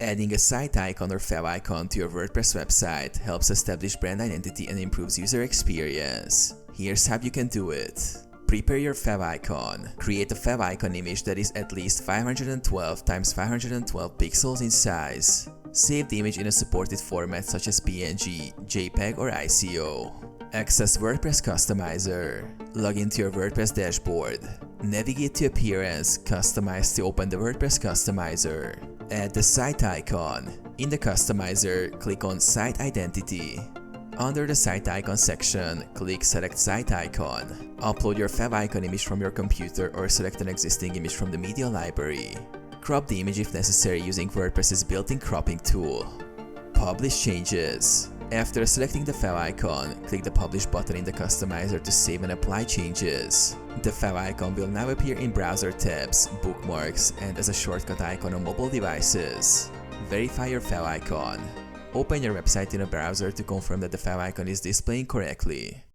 Adding a site icon or favicon to your WordPress website helps establish brand identity and improves user experience. Here's how you can do it. Prepare your favicon. Create a favicon image that is at least 512 x 512 pixels in size. Save the image in a supported format such as PNG, JPEG or ICO. Access WordPress Customizer. Log into your WordPress dashboard. Navigate to Appearance, Customize to open the WordPress Customizer. Add the site icon. In the Customizer, click on Site Identity. Under the Site Icon section, click Select Site Icon. Upload your favicon image from your computer or select an existing image from the media library. Crop the image if necessary using WordPress's built-in cropping tool. Publish changes. After selecting the favicon, click the Publish button in the Customizer to save and apply changes. The favicon will now appear in browser tabs, bookmarks, and as a shortcut icon on mobile devices. Verify your favicon. Open your website in a browser to confirm that the favicon is displaying correctly.